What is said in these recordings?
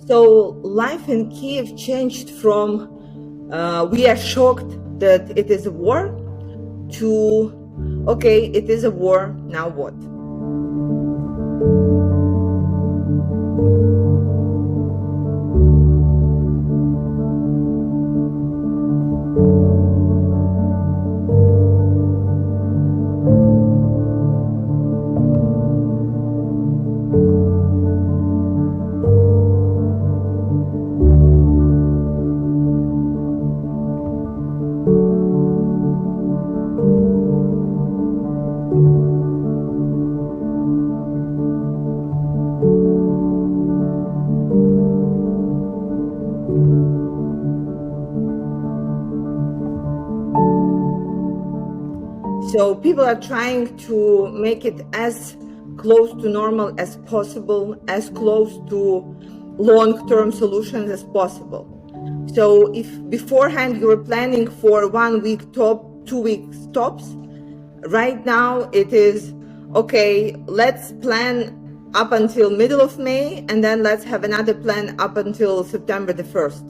So life in Kyiv changed from we are shocked that it is a war to, okay, it is a war, now what? So people are trying to make it as close to normal as possible, as close to long-term solutions as possible. So if beforehand you were planning for 1 week top, 2 weeks tops, right now it is, okay, let's plan up until middle of May, and then let's have another plan up until September the 1st.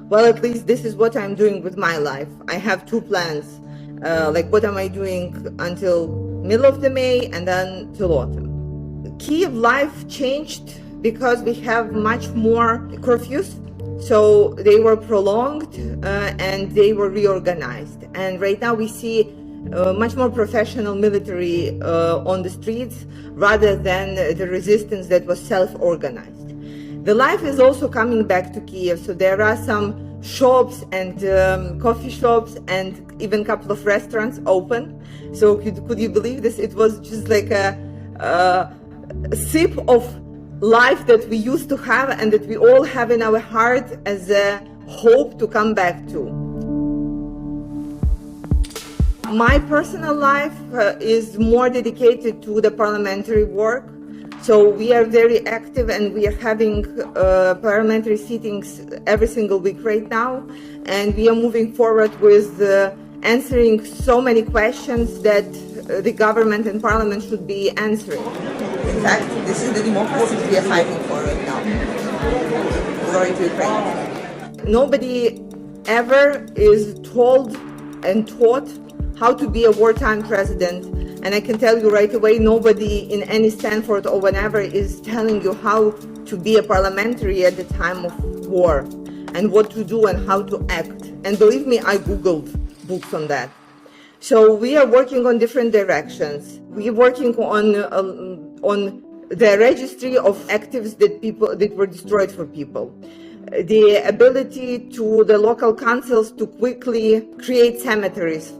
Well, at least this is what I'm doing with my life. I have two plans. Like what am I doing until middle of the May and then till autumn. Kyiv life changed because we have much more curfews. So they were prolonged and they were reorganized. And right now we see much more professional military on the streets rather than the resistance that was self-organized. The life is also coming back to Kyiv. So there are some shops and coffee shops and even a couple of restaurants open. So could you believe this? It was just like a sip of life that we used to have and that we all have in our heart as a hope to come back to. My personal life is more dedicated to the parliamentary work. So we are very active and we are having parliamentary sittings every single week right now. And we are moving forward with answering so many questions that the government and parliament should be answering. In fact, this is the democracy we are fighting for right now. Glory to Ukraine. Nobody ever is told and taught how to be a wartime president. And I can tell you right away, nobody in any Stanford or whenever is telling you how to be a parliamentary at the time of war and what to do and how to act. And believe me, I Googled books on that. So we are working on different directions. We are working on the registry of actives that were destroyed for people. The ability to the local councils to quickly create cemeteries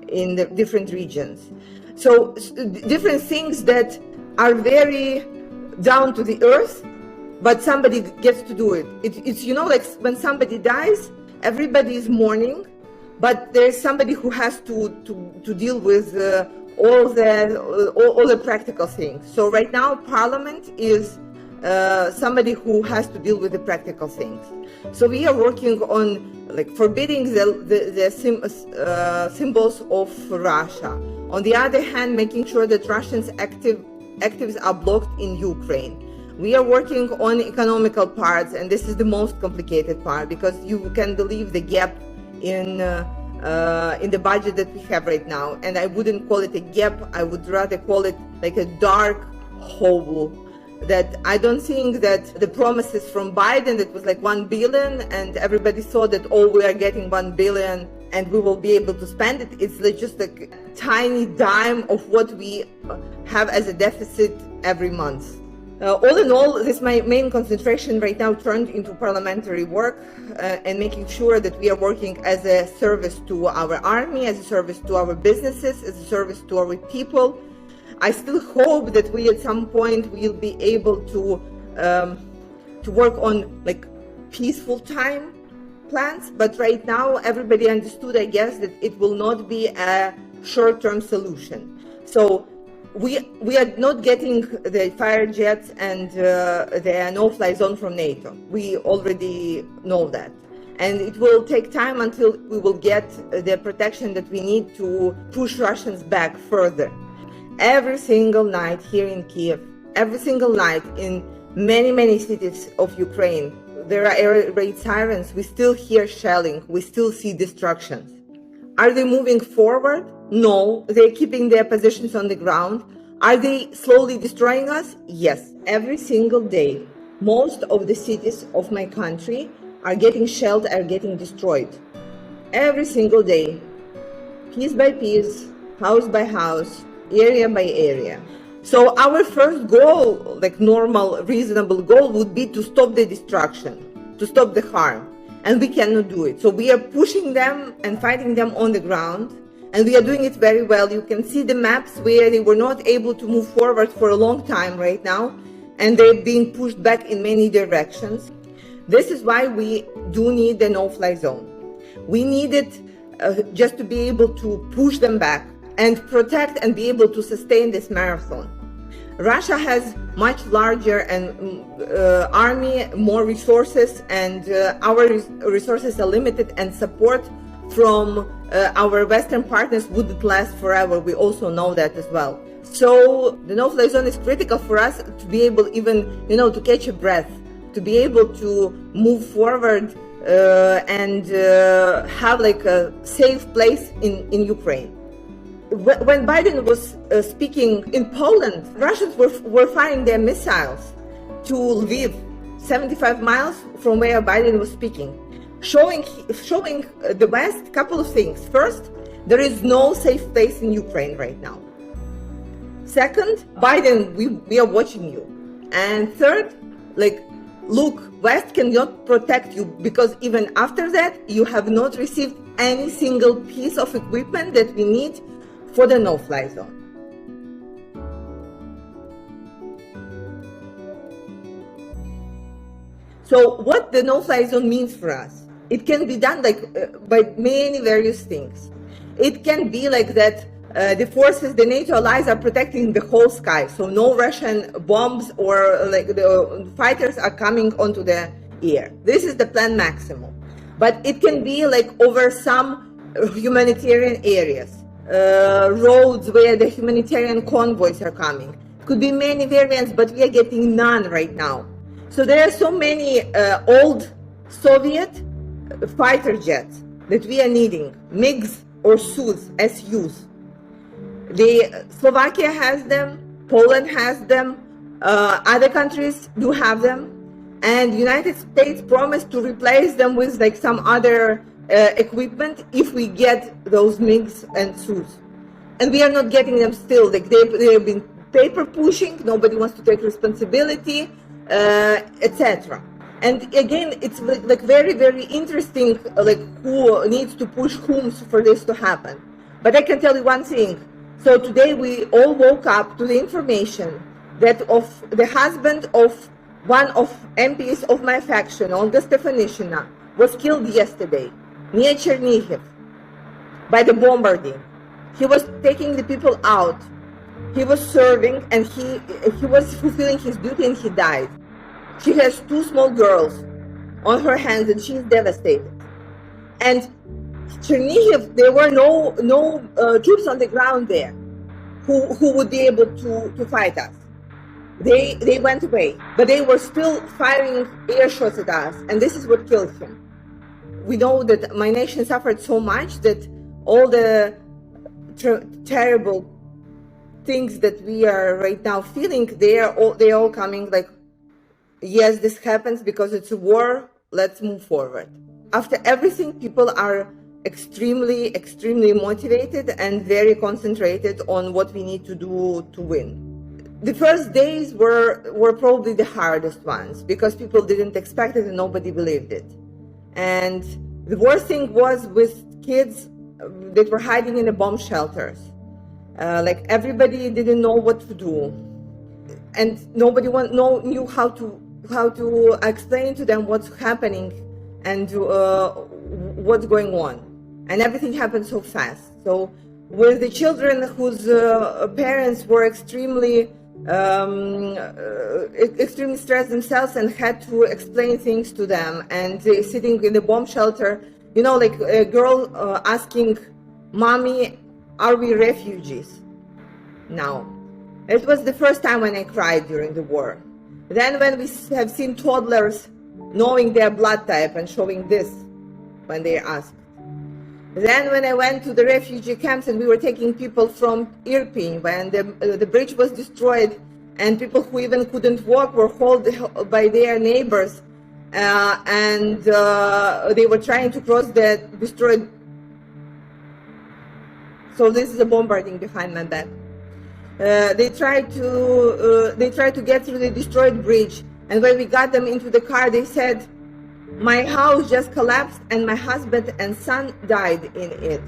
in the different regions. So different things that are very down to the earth, but somebody gets to do it. It's, you know, like when somebody dies, everybody is mourning, but there's somebody who has to deal with all the practical things. So right now, Parliament is somebody who has to deal with the practical things. So we are working on like forbidding the symbols of Russia. On the other hand, making sure that Russians actives are blocked in Ukraine. We are working on economical parts, and this is the most complicated part because you can believe the gap in the budget that we have right now. And I wouldn't call it a gap. I would rather call it like a dark hole. That I don't think that the promises from Biden that was like 1 billion and everybody thought that, oh, we are getting 1 billion and we will be able to spend it. It's like just a tiny dime of what we have as a deficit every month. All in all, this is my main concentration right now turned into parliamentary work and making sure that we are working as a service to our army, as a service to our businesses, as a service to our people. I still hope that we at some point will be able to work on like peaceful time plans, but right now everybody understood, I guess, that it will not be a short-term solution. So we are not getting the fire jets and the no-fly zone from NATO. We already know that. And it will take time until we will get the protection that we need to push Russians back further. Every single night here in Kyiv, every single night in many cities of Ukraine. There are air raid sirens. We still hear shelling. We still see destructions. Are they moving forward? No. They're keeping their positions on the ground. Are they slowly destroying us? Yes. Every single day, most of the cities of my country are getting shelled, are getting destroyed. Every single day, piece by piece, house by house, area by area. So our first goal, like normal, reasonable goal, would be to stop the destruction, to stop the harm. And we cannot do it. So we are pushing them and fighting them on the ground. And we are doing it very well. You can see the maps where they were not able to move forward for a long time right now. And they're being pushed back in many directions. This is why we do need the no-fly zone. We need it just to be able to push them back and protect and be able to sustain this marathon. Russia has much larger army, more resources, and our resources are limited, and support from our Western partners wouldn't last forever. We also know that as well. So the no-fly zone is critical for us to be able even, to catch a breath, to be able to move forward and have like a safe place in Ukraine. When Biden was speaking in Poland, Russians were firing their missiles to Lviv, 75 miles from where Biden was speaking, showing the West a couple of things. First, there is no safe place in Ukraine right now. Second, Biden, we are watching you. And third, look, West cannot protect you, because even after that, you have not received any single piece of equipment that we need for the no-fly zone. So what the no-fly zone means for us, it can be done by many various things. It can be like that the forces, the NATO allies are protecting the whole sky, so no Russian bombs or the fighters are coming onto the air. This is the plan maximum. But it can be over some humanitarian areas, roads where the humanitarian convoys are coming. It could be many variants, but we are getting none right now. So there are so many old Soviet fighter jets that we are needing, MiGs or SUs. Slovakia has them, Poland has them, other countries do have them, and the United States promised to replace them with some other equipment if we get those MiGs and SUs. And we are not getting them still. They have been paper pushing, nobody wants to take responsibility, etc. And again, it's very, very interesting, who needs to push whom for this to happen. But I can tell you one thing. So today we all woke up to the information that of the husband of one of MPs of my faction, Olga Stefanishina, was killed yesterday near Chernihiv by the bombarding. He was taking the people out. He was serving, and he was fulfilling his duty, and he died. She has 2 small girls on her hands, and she's devastated. And Chernihiv, there were no troops on the ground there who would be able to fight us. They went away, but they were still firing air shots at us, and this is what killed him. We know that my nation suffered so much that all the terrible things that we are right now feeling, they're all coming yes, this happens because it's a war, let's move forward. After everything, people are extremely, extremely motivated and very concentrated on what we need to do to win. The first days were probably the hardest ones because people didn't expect it and nobody believed it. And the worst thing was with kids that were hiding in the bomb shelters. Everybody didn't know what to do, and nobody knew how to explain to them what's happening and what's going on. And everything happened so fast. So with the children whose parents were extremely stressed themselves and had to explain things to them, and sitting in the bomb shelter, a girl asking, "Mommy, are we refugees now?" It was the first time when I cried during the war. Then when we have seen toddlers knowing their blood type and showing this when they asked. Then when I went to the refugee camps and we were taking people from Irpin, when the bridge was destroyed and people who even couldn't walk were held by their neighbors, and they were trying to cross the destroyed. So this is a bombarding behind my back. They tried to get through the destroyed bridge, and when we got them into the car, they said, "My house just collapsed and my husband and son died in it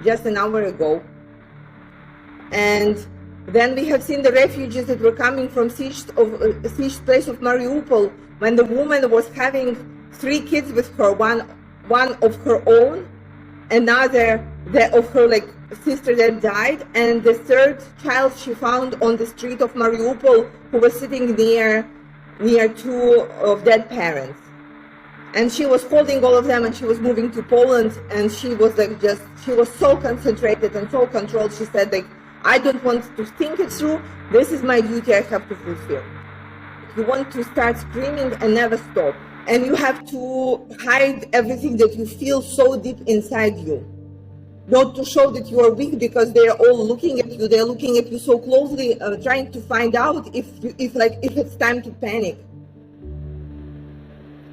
just an hour ago." And then we have seen the refugees that were coming from sieged place of Mariupol, when the woman was having 3 kids with her, one of her own, another of her sister that died, and the 3rd child she found on the street of Mariupol, who was sitting near 2 of dead parents. And she was holding all of them, and she was moving to Poland, and she was she was so concentrated and so controlled. She said, "I don't want to think it through. This is my duty I have to fulfill." You want to start screaming and never stop. And you have to hide everything that you feel so deep inside you. Not to show that you are weak, because they are all looking at you. They are looking at you so closely, trying to find out if it's time to panic.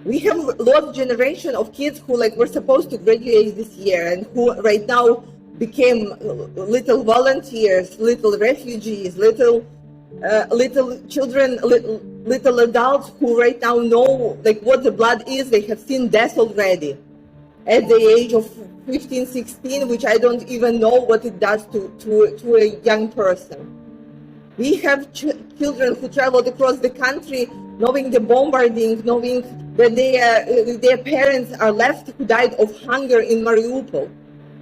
We have a lot of generation of kids who were supposed to graduate this year and who right now became little volunteers, little refugees, little children, little adults who right now know what the blood is. They have seen death already at the age of 15, 16, which I don't even know what it does to a young person. We have children who traveled across the country knowing the bombarding, knowing that their parents are left, who died of hunger in Mariupol.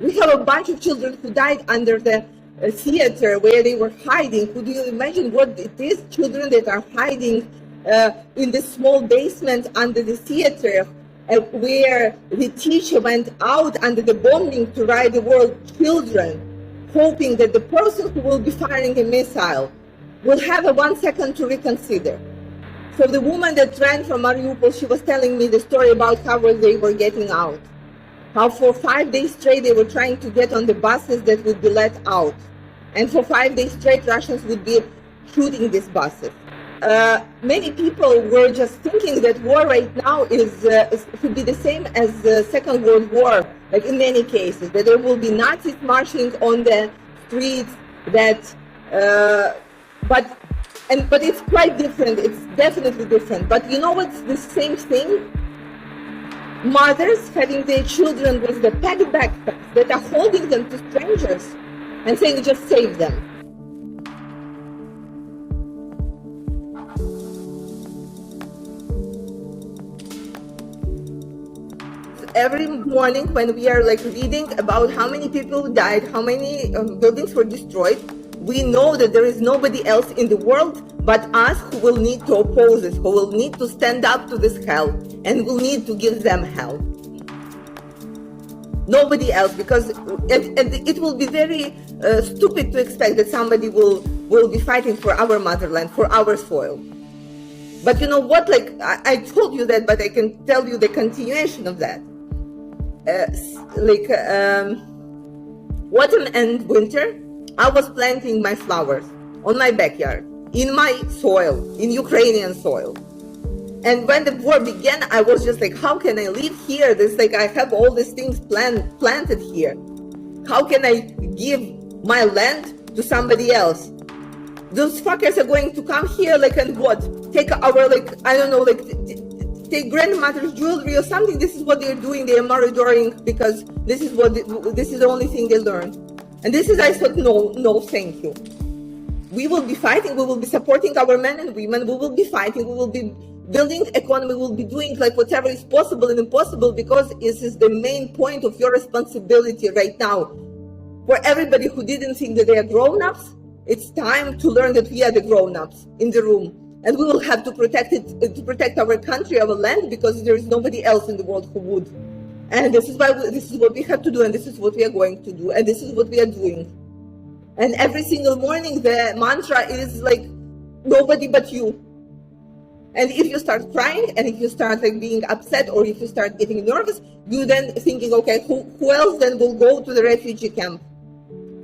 We have a bunch of children who died under the theater where they were hiding. Could you imagine what it is? Children that are hiding in the small basement under the theater, where the teacher went out under the bombing to write the word children, hoping that the person who will be firing a missile will have a 1 second to reconsider. So the woman that ran from Mariupol, she was telling me the story about how they were getting out. How for 5 days straight they were trying to get on the buses that would be let out. And for 5 days straight, Russians would be shooting these buses. Many people were just thinking that war right now should be the same as the Second World War, in many cases, that there will be Nazis marching on the streets, but it's quite different. It's definitely different. But you know what's the same thing? Mothers having their children with the packed backpacks that are holding them to strangers and saying, "Just save them." Every morning when we are reading about how many people died, how many buildings were destroyed, we know that there is nobody else in the world but us who will need to oppose this, who will need to stand up to this hell, and will need to give them help. Nobody else, because it will be very stupid to expect that somebody will be fighting for our motherland, for our soil. But you know what, I told you that, but I can tell you the continuation of that. Autumn and winter, I was planting my flowers on my backyard, in my soil, in Ukrainian soil. And when the war began, I was just how can I live here? I have all these things planted here. How can I give my land to somebody else? Those fuckers are going to come here and what? Take our I don't know, take grandmother's jewelry or something. This is what they're doing. They are murdering because this is the only thing they learn. And I thought, no, thank you. We will be fighting. We will be supporting our men and women. We will be fighting. We will be building economy. We will be doing whatever is possible and impossible, because this is the main point of your responsibility right now. For everybody who didn't think that they are grown-ups, it's time to learn that we are the grown-ups in the room. And we will have to protect it, to protect our country, our land, because there is nobody else in the world who would. And this is what we have to do, and this is what we are going to do, and this is what we are doing. And every single morning the mantra is nobody but you. And if you start crying, and if you start like being upset, or if you start getting nervous, you then thinking, okay, who else then will go to the refugee camp?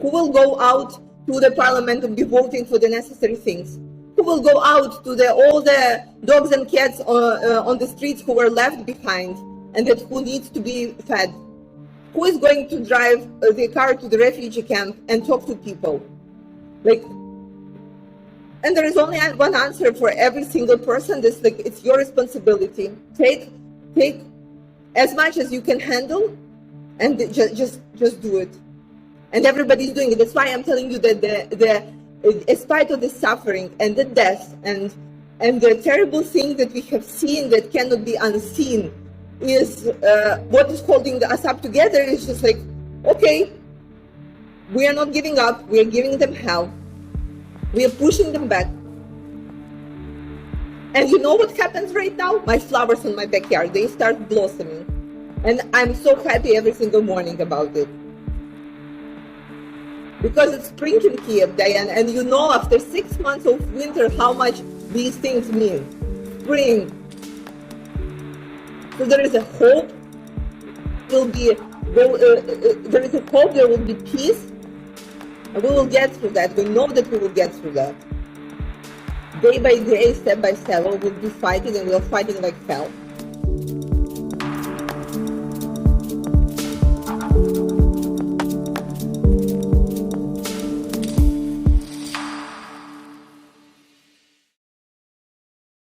Who will go out to the parliament and be voting for the necessary things? Who will go out to all the dogs and cats on the streets who were left behind and that who needs to be fed? Who is going to drive the car to the refugee camp and talk to people? And there is only one answer for every single person. This it's your responsibility. Take as much as you can handle, and just do it. And everybody's doing it. That's why I'm telling you that in spite of the suffering and the death and the terrible thing that we have seen that cannot be unseen, is what is holding us up together. Is just like, okay, we are not giving up. We are giving them hell. We are pushing them back. And you know what happens right now? My flowers in my backyard, they start blossoming. And I'm so happy every single morning about it. Because it's spring in Kyiv, Diane, and you know after 6 months of winter how much these things mean. Spring. So there is a hope. There is a hope, there will be peace. And we will get through that. We know that we will get through that. Day by day, step by step, we will be fighting, and we are fighting like hell.